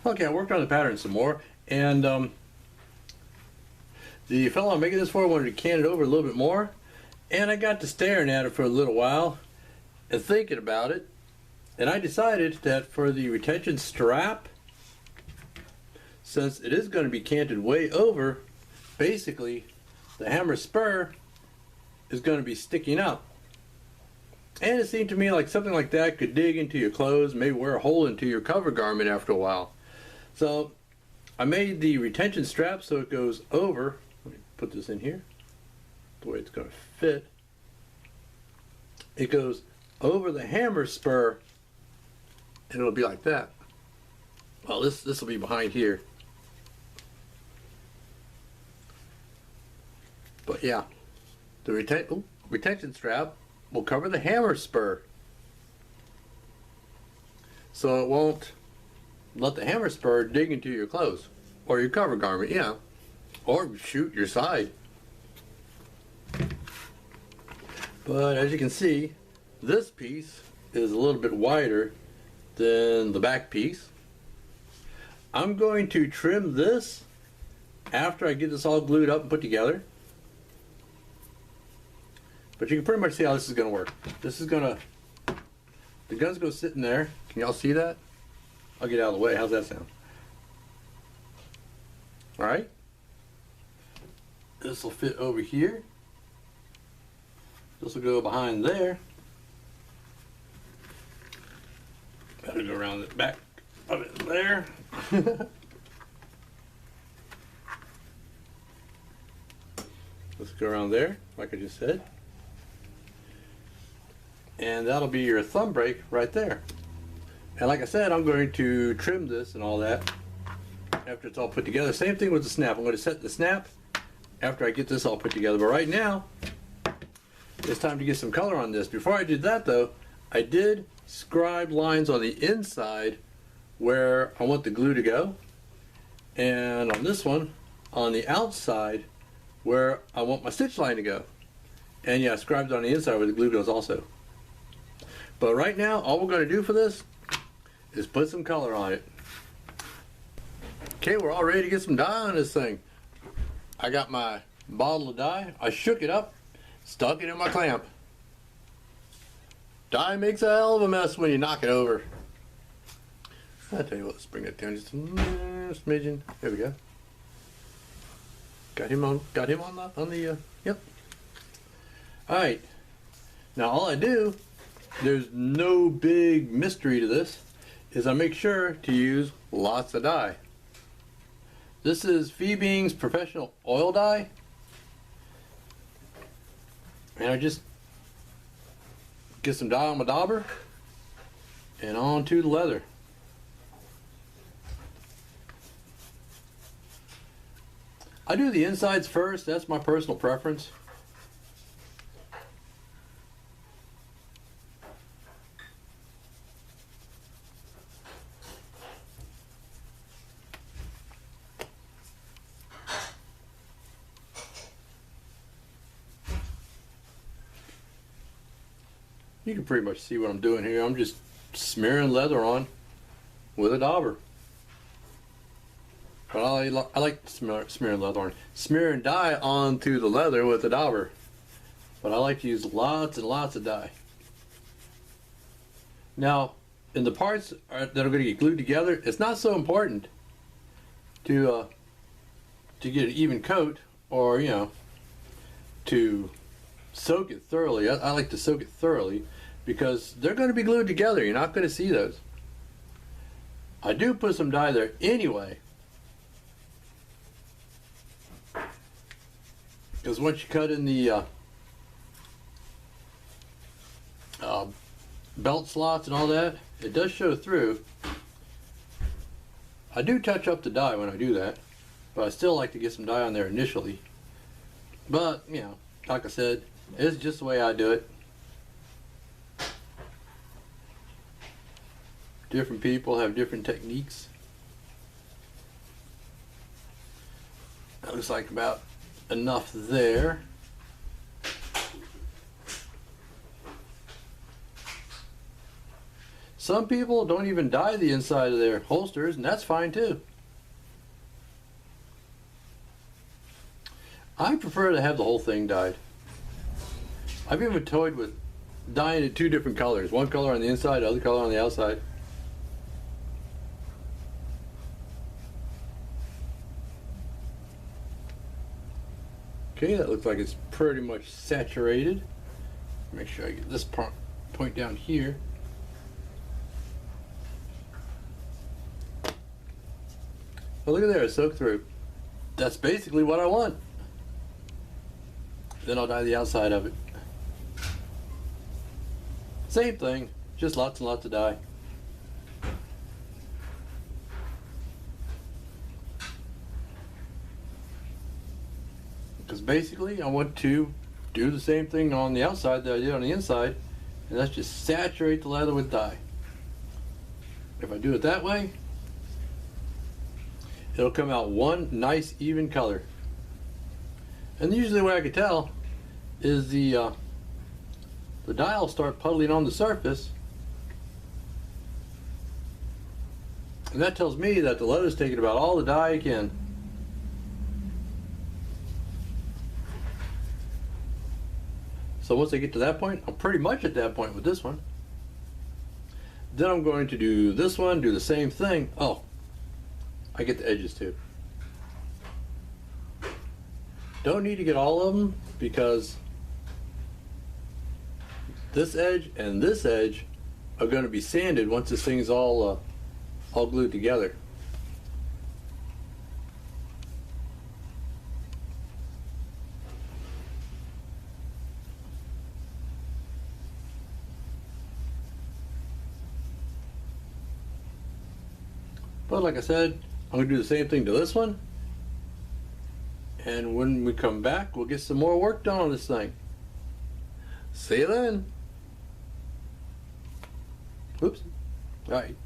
Okay, I worked on the pattern some more, and the fellow I'm making this for wanted to can it over a little bit more, and I got to staring at it for a little while and thinking about it, and I decided that for the retention strap, since it is going to be canted way over, basically the hammer spur is going to be sticking up. And it seemed to me like something like that could dig into your clothes, maybe wear a hole into your cover garment after a while. So I made the retention strap so it goes over. Let me put this in here, the way it's going to fit. It goes over the hammer spur, and it'll be like that. Well, this will be behind here. But yeah, the retention strap will cover the hammer spur, so it won't let the hammer spur dig into your clothes or your cover garment, yeah, or shoot your side. But as you can see, this piece is a little bit wider than the back piece. I'm going to trim this after I get this all glued up and put together. But you can pretty much see how this is going to work. This is going to, the gun's going to sit in there. Can y'all see that? I'll get out of the way. How's that sound? Alright. This will fit over here. This will go behind there. Better go around the back of it there. Let's go around there, like I just said. And that'll be your thumb brake right there. And like I said, I'm going to trim this and all that after it's all put together. Same thing with the snap. I'm going to set the snap after I get this all put together. But right now, it's time to get some color on this. Before I did that though, I did scribe lines on the inside where I want the glue to go. And on this one, on the outside, where I want my stitch line to go. And yeah, I scribed on the inside where the glue goes also. But right now, all we're going to do for this is put some color on it. Okay, we're all ready to get some dye on this thing. I got my bottle of dye. I shook it up, stuck it in my clamp. Dye makes a hell of a mess when you knock it over. I'll tell you what, let's bring it down just a smidgen. There we go. Got him on the yep. All right. Now all I do, there's no big mystery to this, is I make sure to use lots of dye. This is Fiebing's Professional Oil Dye. And I just get some dye on my dauber and onto the leather. I do the insides first, that's my personal preference. You can pretty much see what I'm doing here. I'm just smearing leather on with a dauber. But I like smearing leather on. Smearing dye onto the leather with a dauber. But I like to use lots and lots of dye. Now, in the parts that are going to get glued together, it's not so important to get an even coat, or you know, to soak it thoroughly. I like to soak it thoroughly because they're going to be glued together. You're not going to see those. I do put some dye there anyway, because once you cut in the belt slots and all that, it does show through. I do touch up the dye when I do that, but I still like to get some dye on there initially. But you know, like I said, it's just the way I do it. Different people have different techniques. That looks like about enough there. Some people don't even dye the inside of their holsters, and that's fine too. I prefer to have the whole thing dyed. I've even toyed with dyeing it 2 different colors. One color on the inside, other color on the outside. Okay, that looks like it's pretty much saturated. Make sure I get this point down here. Well, look at there, it's soaked through. That's basically what I want. Then I'll dye the outside of it. Same thing, just lots and lots of dye. Because basically I want to do the same thing on the outside that I did on the inside, and that's just saturate the leather with dye. If I do it that way, it'll come out one nice even color. And usually the way I can tell is the dye will start puddling on the surface, and that tells me that the leather's taking about all the dye it can. So once I get to that point, I'm pretty much at that point with this one. Then I'm going to do this one, do the same thing. Oh, I get the edges too. Don't need to get all of them because this edge and this edge are going to be sanded once this thing's all glued together. But like I said, I'm going to do the same thing to this one. And when we come back, we'll get some more work done on this thing. See you then. Oops. All right.